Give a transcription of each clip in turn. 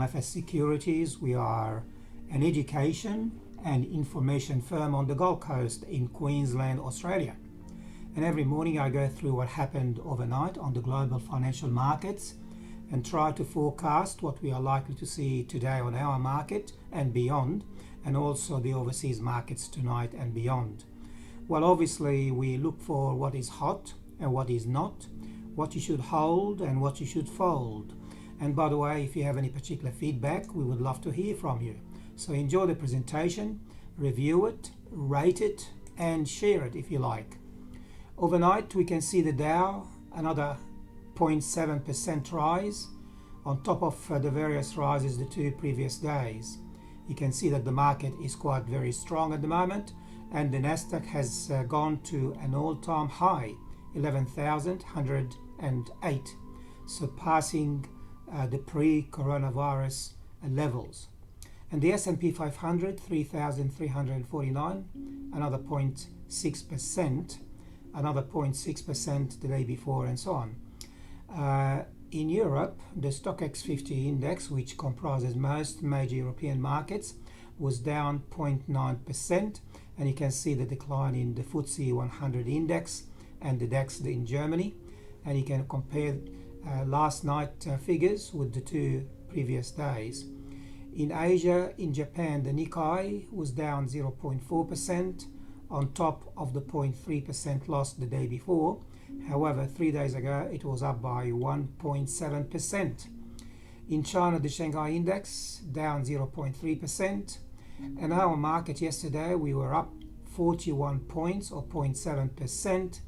FS Securities. We are an education and information firm on the Gold Coast in Queensland, Australia. And every morning I go through what happened overnight on the global financial markets and try to forecast what we are likely to see today on our market and beyond, and also the overseas markets tonight and beyond. Well, obviously we look for what is hot and what is not, what you should hold and what you should fold. And by the way, if you have any particular feedback, we would love to hear from you. So enjoy the presentation, review it, rate it, and share it if you like. Overnight, we can see the Dow, another 0.7% rise on top of the various rises the two previous days. You can see that the market is quite very strong at the moment, and the Nasdaq has gone to an all-time high, 11,108, surpassing the pre-coronavirus levels. And the S&P 500, 3,349, another 0.6%, another 0.6% the day before, and so on. In Europe, the Stoxx 50 index, which comprises most major European markets, was down 0.9%, and you can see the decline in the FTSE 100 index and the DAX in Germany, and you can compare last night figures with the two previous days. In Asia, in Japan, the Nikkei was down 0.4% on top of the 0.3% loss the day before. However, 3 days ago, it was up by 1.7%. In China, the Shanghai index down 0.3%. And our market yesterday, we were up 41 points or 0.7%,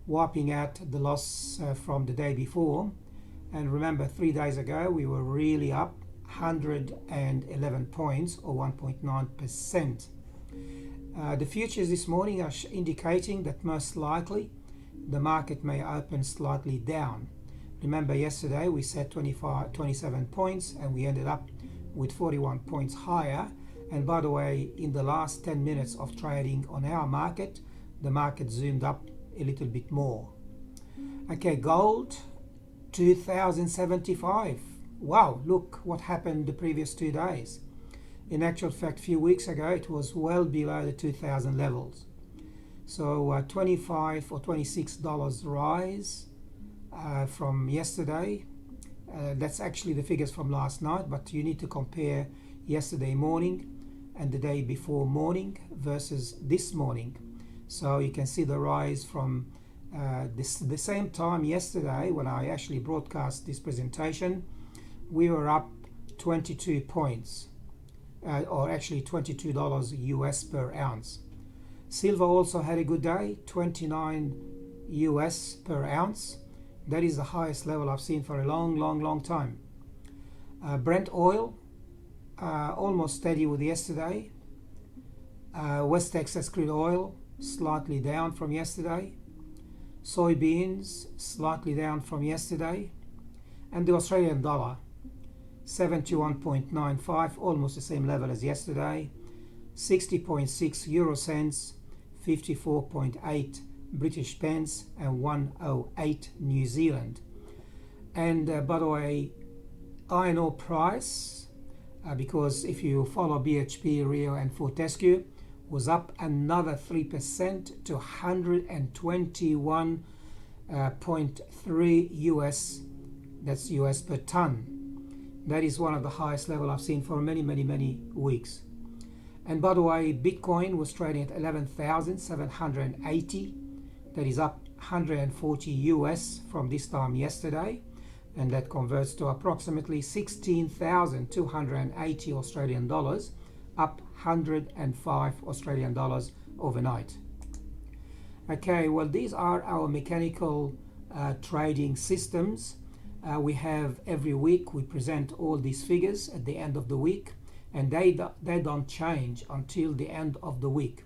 wiping out the loss from the day before. And remember, 3 days ago, we were really up 111 points or 1.9%. The futures this morning are indicating that most likely the market may open slightly down. Remember, yesterday we set 27 points and we ended up with 41 points higher. And by the way, in the last 10 minutes of trading on our market, the market zoomed up a little bit more. Okay, gold, 2,075. Wow, look what happened the previous 2 days. In actual fact, a few weeks ago, it was well below the 2,000 levels. So $25 or $26 rise from yesterday. That's actually the figures from last night, but you need to compare yesterday morning and the day before morning versus this morning. So you can see the rise from the same time yesterday when I actually broadcast this presentation. We were up 22 points, or actually $22 US per ounce. Silver also had a good day, 29 US per ounce. That is the highest level I've seen for a long time. Brent oil, almost steady with yesterday. West Texas crude oil, slightly down from yesterday. Soybeans, slightly down from yesterday. And the Australian dollar, 71.95, almost the same level as yesterday. 60.6 euro cents, 54.8 British pence, and 108 New Zealand. And by the way, iron ore price, because if you follow BHP, Rio and Fortescue, was up another 3% to 121.3 US, that's US per ton. That is one of the highest level I've seen for many weeks. And by the way, Bitcoin was trading at 11,780. That is up 140 US from this time yesterday. And that converts to approximately 16,280 Australian dollars, up 105 Australian dollars overnight. Okay, well, these are our mechanical trading systems. We have every week, we present all these figures at the end of the week, and they don't change until the end of the week.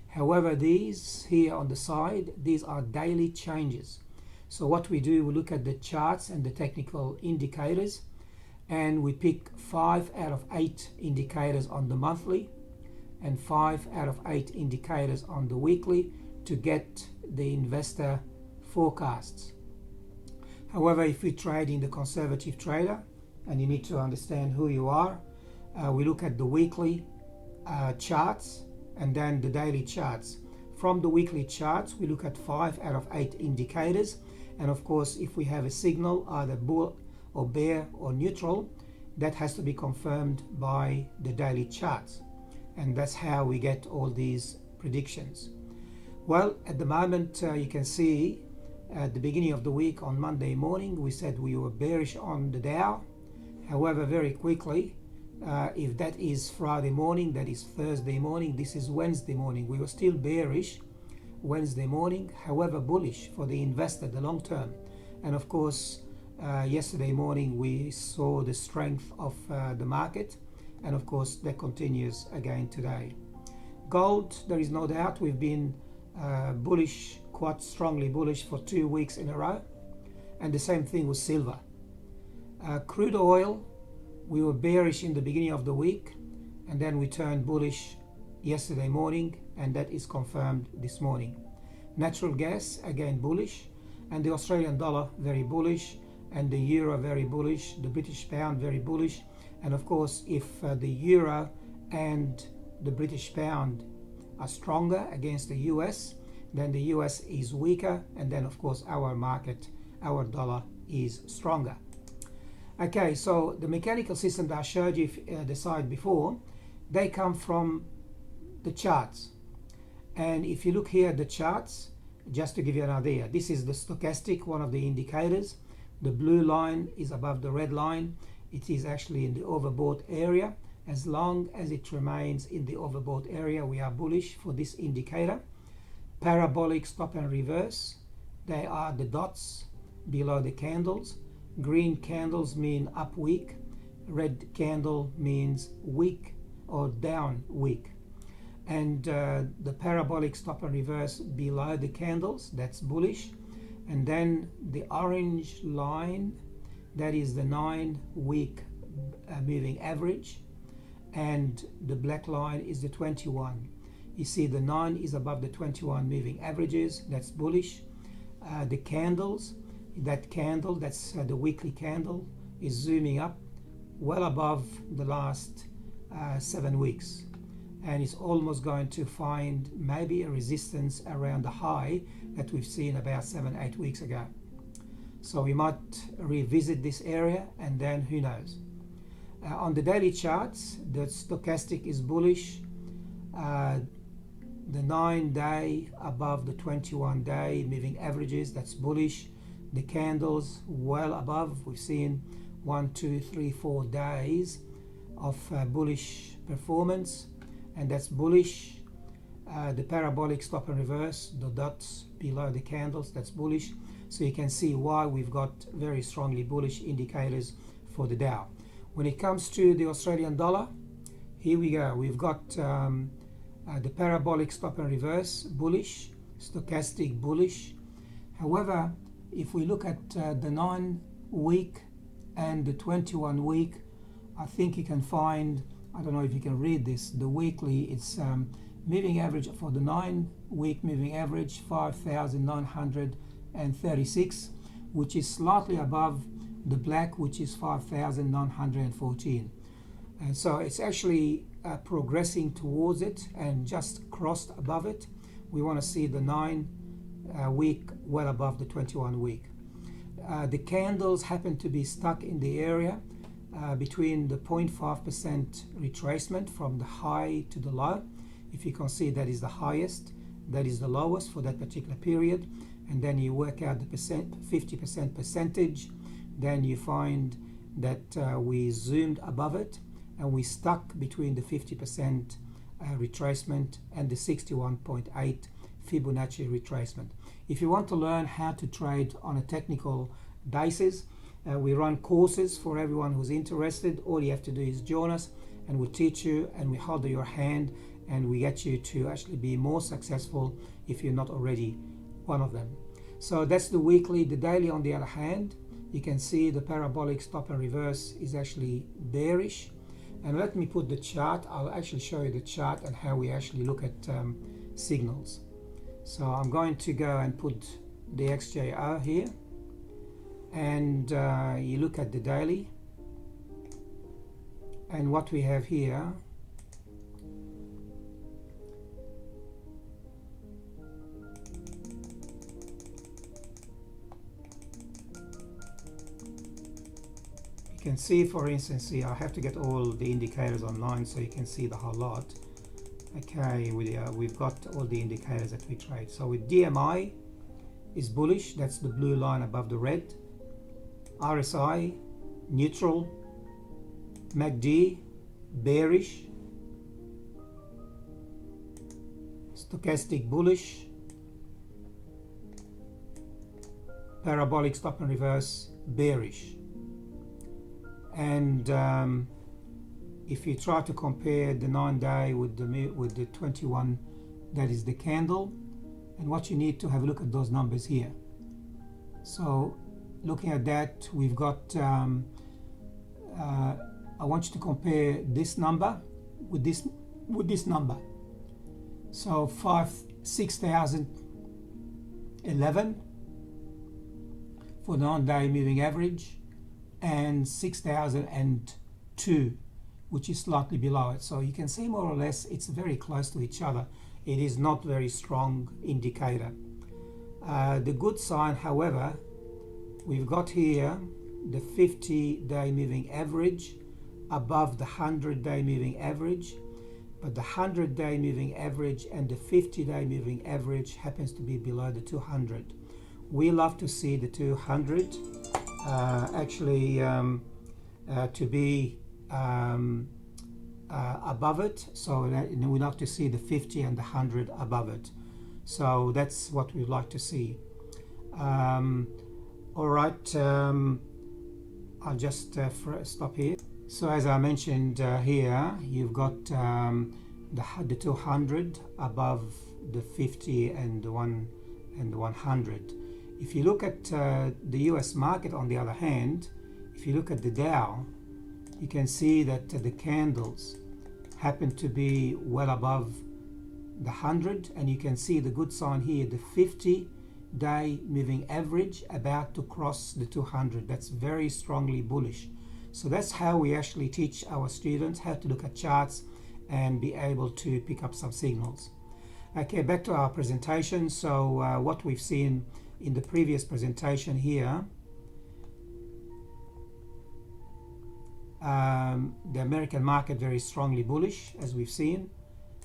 However, these here on the side, these are daily changes. So what we do, we look at the charts and the technical indicators, and we pick 5 out of 8 indicators on the monthly and 5 out of 8 indicators on the weekly to get the investor forecasts. However, if we trade in the conservative trader, and you need to understand who you are. We look at the weekly charts and then the daily charts. From the weekly charts, we look at 5 out of 8 indicators, and of course, if we have a signal, either bull or bear or neutral, that has to be confirmed by the daily charts, and that's how we get all these predictions. Well, at the moment, you can see at the beginning of the week on Monday morning, we said we were bearish on the Dow. However, very quickly, if that is Friday morning, that is Thursday morning, this is Wednesday morning, we were still bearish Wednesday morning, however bullish for the investor, the long term. And of course, yesterday morning we saw the strength of the market, and of course that continues again today. Gold, there is no doubt, we've been bullish, quite strongly bullish for 2 weeks in a row, and the same thing with silver. Crude oil, we were bearish in the beginning of the week, and then we turned bullish yesterday morning, and that is confirmed this morning. Natural gas, again bullish, and the Australian dollar very bullish, and the euro very bullish, the British pound very bullish. And of course, if the euro and the British pound are stronger against the US, then the US is weaker, and then of course our market, our dollar is stronger. Okay, so the mechanical system that I showed you the side before, they come from the charts. And if you look here at the charts, just to give you an idea, this is the stochastic, one of the indicators. The blue line is above the red line. It is actually in the overbought area. As long as it remains in the overbought area, we are bullish for this indicator. Parabolic stop and reverse, they are the dots below the candles. Green candles mean up week, red candle means weak or down week. And the parabolic stop and reverse below the candles, that's bullish. And then the orange line, that is the 9-week moving average, and the black line is the 21. You see the 9 is above the 21 moving averages, that's bullish. The candles, that candle, that's the weekly candle, is zooming up well above the last 7 weeks, and it's almost going to find maybe a resistance around the high that we've seen about 7-8 weeks ago. So we might revisit this area, and then who knows. On the daily charts, the stochastic is bullish. The 9-day above the 21-day moving averages, that's bullish. The candles well above, we've seen 1, 2, 3, 4 days of bullish performance, and that's bullish. The parabolic stop and reverse, the dots below the candles, that's bullish. So you can see why we've got very strongly bullish indicators for the Dow. When it comes to the Australian dollar, here we go. We've got the parabolic stop and reverse bullish, stochastic bullish. However, if we look at the 9-week and the 21-week, I think you can find, I don't know if you can read this, the weekly, it's moving average for the 9-week moving average 5,936, which is slightly above the black, which is 5,914. And so it's actually progressing towards it and just crossed above it. We want to see the 9-week well above the 21-week. The candles happen to be stuck in the area between the 0.5% retracement from the high to the low. If you can see, that is the highest, that is the lowest for that particular period, and then you work out the 50% percentage, then you find that we zoomed above it and we stuck between the 50% retracement and the 61.8 Fibonacci retracement. If you want to learn how to trade on a technical basis, we run courses for everyone who's interested. All you have to do is join us, and we'll teach you, and we hold your hand, and we get you to actually be more successful if you're not already one of them. So that's the weekly. The daily, on the other hand, you can see the parabolic stop and reverse is actually bearish. And let me put the chart. I'll actually show you the chart and how we actually look at signals. So I'm going to go and put the XJR here, and you look at the daily, And what we have here, you can see, for instance, here I have to get all the indicators online so you can see the whole lot. Okay, we've got all the indicators that we trade. So with DMI is bullish, that's the blue line above the red. RSI neutral. MACD bearish. Stochastic bullish. Parabolic stop and reverse bearish. And if you try to compare the 9-day with the 21, that is the candle, and what you need to have a look at those numbers here. So looking at that, we've got I want you to compare this number with this number. So 6,011 for the 9-day moving average, and 6,002, which is slightly below it. So you can see more or less it's very close to each other. It is not very strong indicator. The good sign, however, we've got here the 50-day moving average above the 100-day moving average, but the 100-day moving average and the 50-day moving average happens to be below the 200. We love to see the 200 to be above it, so we love to see the 50 and the 100 above it. So that's what we'd like to see. All right, I'll just stop here. So as I mentioned here, you've got the 200 above the 50 and the 100. If you look at the US market, on the other hand, if you look at the Dow, you can see that the candles happen to be well above the 100, and you can see the good sign here, the 50-day moving average about to cross the 200. That's very strongly bullish. So that's how we actually teach our students how to look at charts and be able to pick up some signals. Okay, back to our presentation. So what we've seen in the previous presentation here, the American market very strongly bullish, as we've seen.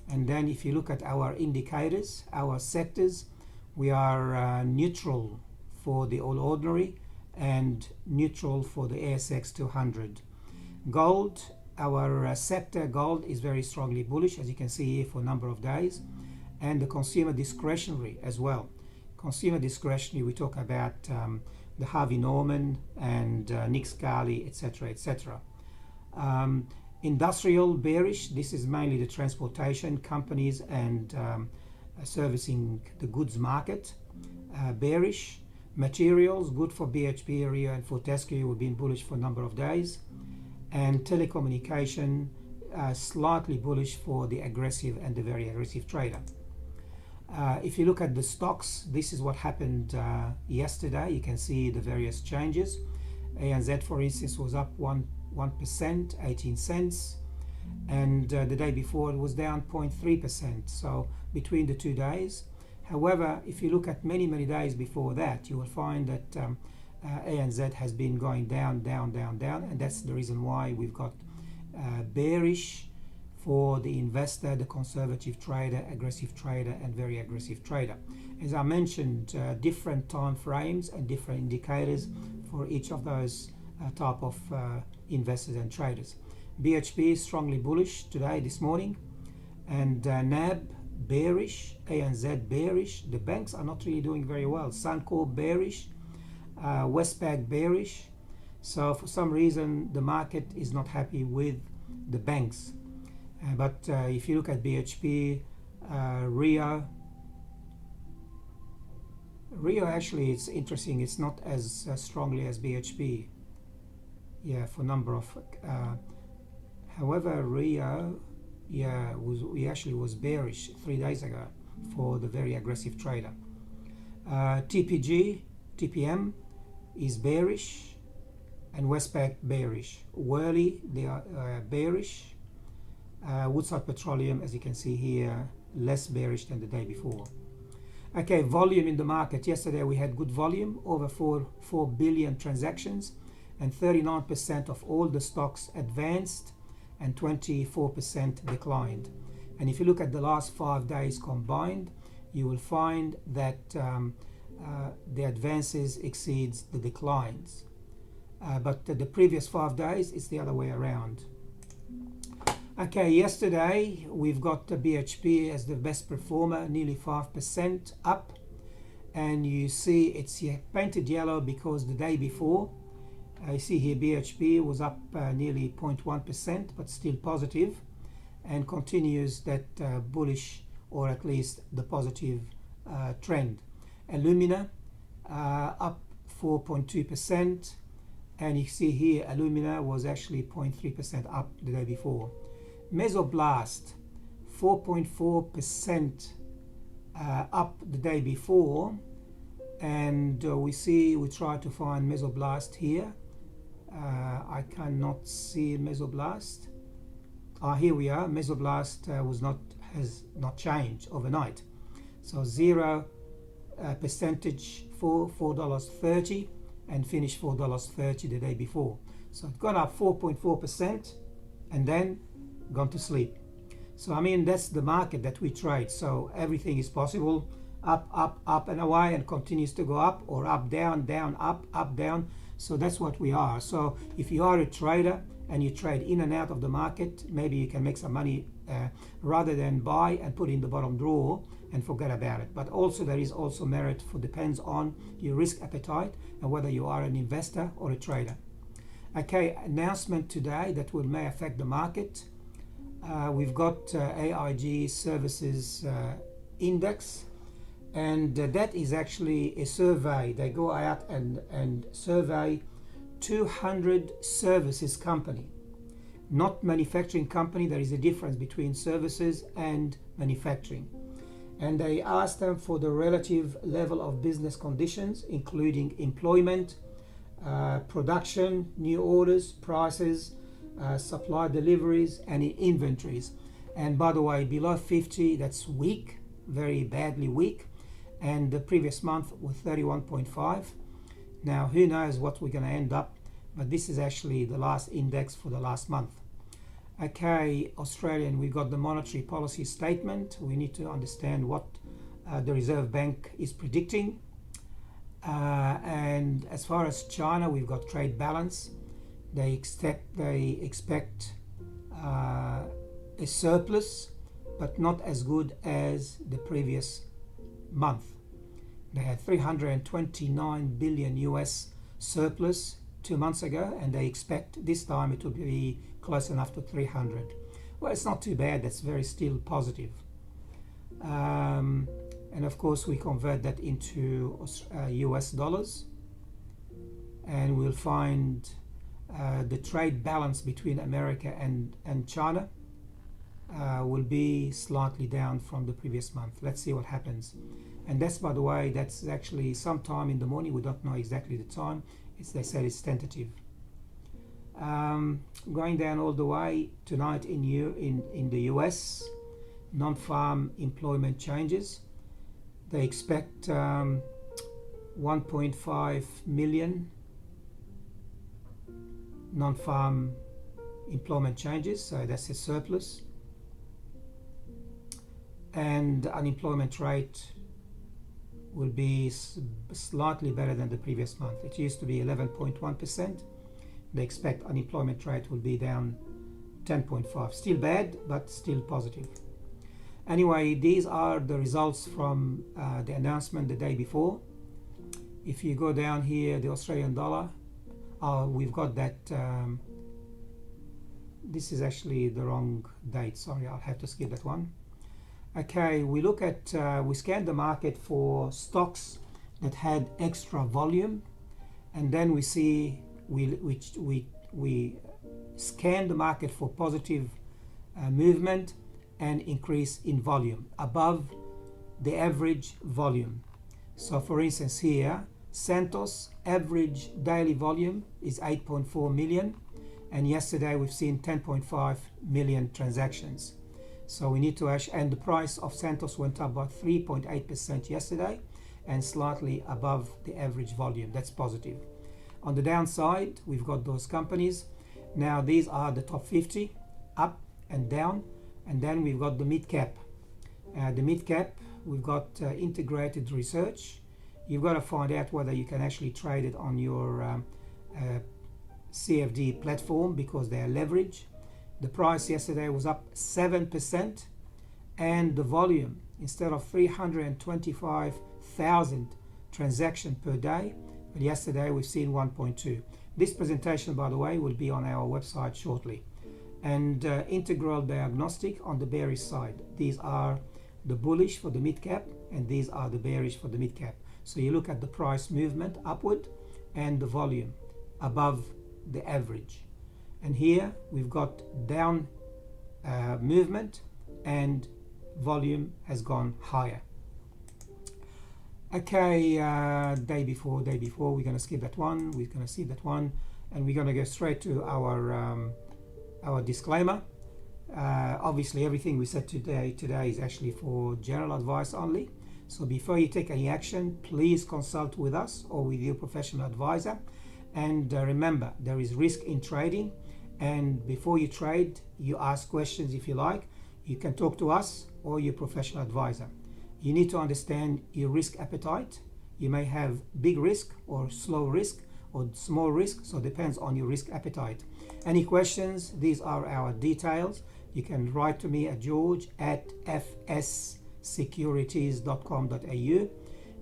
And then if you look at our indicators, our sectors, we are neutral for the All Ordinary and neutral for the ASX 200. Gold, our sector gold is very strongly bullish, as you can see here, for a number of days. And the consumer discretionary as well. Consumer discretionary, we talk about the Harvey Norman and Nick Scali, etc., etc. Industrial bearish, this is mainly the transportation companies and servicing the goods market. Bearish. Materials, good for BHP, Rio and Fortescue, we've been bullish for a number of days. And telecommunication, slightly bullish for the aggressive and the very aggressive trader. If you look at the stocks, this is what happened yesterday. You can see the various changes. ANZ, for instance, was up 1%, 18 cents. And the day before it was down 0.3%. So between the 2 days. However, if you look at many days before that, you will find that ANZ has been going down, and that's the reason why we've got bearish for the investor, the conservative trader, aggressive trader, and very aggressive trader. As I mentioned, different time frames and different indicators for each of those type of investors and traders. BHP is strongly bullish today, this morning, and NAB bearish, ANZ bearish. The banks are not really doing very well. Suncorp bearish, Westpac bearish. So for some reason the market is not happy with the banks. But if you look at BHP, Rio actually, it's interesting, it's not as strongly as BHP. Yeah, for number of however, Rio was bearish 3 days ago for the very aggressive trader. TPM is bearish, and Westpac bearish. Worley, they are bearish. Woodside Petroleum, as you can see here, less bearish than the day before. Okay, volume in the market. Yesterday we had good volume, over 4 billion transactions, and 39% of all the stocks advanced and 24% declined. And if you look at the last 5 days combined, you will find that the advances exceeds the declines. But the previous 5 days, it's the other way around. Okay, yesterday we've got the BHP as the best performer, nearly 5% up. And you see it's painted yellow because the day before, I see here BHP was up nearly 0.1%, but still positive, and continues that bullish, or at least the positive trend. Alumina up 4.2%, and you see here alumina was actually 0.3% up the day before. Mesoblast 4.4% up the day before, and we try to find Mesoblast here. I cannot see Mesoblast. Here we are. Mesoblast has not changed overnight. So 0 percentage for $4.30 and finished $4.30 the day before. So it got up 4.4% and then gone to sleep. So I mean, that's the market that we trade. So everything is possible. Up, up, up and away, and continues to go up, or up, down, down, up, down. So that's what we are. So if you are a trader and you trade in and out of the market, maybe you can make some money rather than buy and put in the bottom drawer and forget about it. But also there is also merit depends on your risk appetite and whether you are an investor or a trader. Okay, announcement today that may affect the market. We've got AIG Services Index, and that is actually a survey. They go out and survey 200 services company, not manufacturing company. There is a difference between services and manufacturing. And they ask them for the relative level of business conditions, including employment, production, new orders, prices, supply deliveries, and inventories. And by the way, below 50, that's weak, very badly weak. And the previous month was 31.5. Now, who knows what we're going to end up, but this is actually the last index for the last month. Okay, Australian, we've got the monetary policy statement. We need to understand what the Reserve Bank is predicting. And as far as China, we've got trade balance. They expect a surplus, but not as good as the previous month. They had 329 billion US surplus 2 months ago, and they expect this time it will be close enough to 300. Well, it's not too bad. That's very still positive. And of course, we convert that into US dollars, and we'll find the trade balance between America and China will be slightly down from the previous month. Let's see what happens. And that's, by the way, that's actually sometime in the morning. We don't know exactly the time. They said it's tentative. Going down all the way tonight in the US, non-farm employment changes. They expect 1.5 million non-farm employment changes, so that's a surplus. And unemployment rate will be slightly better than the previous month. It used to be 11.1%. They expect unemployment rate will be down 10.5. Still bad, but still positive. Anyway, these are the results from the announcement the day before. If you go down here, the Australian dollar, we've got that. This is actually the wrong date. Sorry, I'll have to skip that one. Okay, we look at, we scanned the market for stocks that had extra volume, and then we see we scan the market for positive movement and increase in volume above the average volume. So for instance here, Santos average daily volume is 8.4 million, and yesterday we've seen 10.5 million transactions. So we need to and the price of Santos went up by 3.8% yesterday and slightly above the average volume. That's positive. On the downside, we've got those companies. Now these are the top 50 up and down, and then we've got the mid cap. The mid cap, we've got integrated research. You've got to find out whether you can actually trade it on your CFD platform because they are leverage. The price yesterday was up 7%, and the volume, instead of 325,000 transactions per day, but yesterday we've seen 1.2. This presentation, by the way, will be on our website shortly. And integral diagnostic on the bearish side. These are the bullish for the mid cap, and these are the bearish for the mid cap. So you look at the price movement upward and the volume above the average. And here we've got down movement and volume has gone higher. Okay, day before, we're going to skip that one, we're going to see that one, and we're going to go straight to our disclaimer. Obviously everything we said today is actually for general advice only. So before you take any action, please consult with us or with your professional advisor. And remember, there is risk in trading. And before you trade, you ask questions if you like. You can talk to us or your professional advisor. You need to understand your risk appetite. You may have big risk or slow risk or small risk, so it depends on your risk appetite. Any questions? These are our details. You can write to me at george@fssecurities.com.au.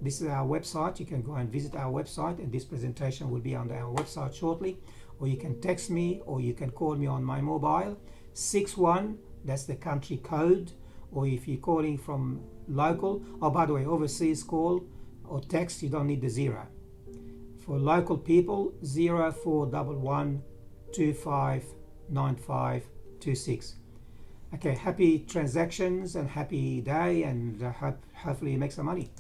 This is our website. You can go and visit our website, and this presentation will be on our website shortly. Or you can text me, or you can call me on my mobile 61, that's the country code. Or if you're calling from local, oh, by the way, overseas call or text, you don't need the 0. For local people, 0411 259526. Okay, happy transactions and happy day, and hopefully you make some money.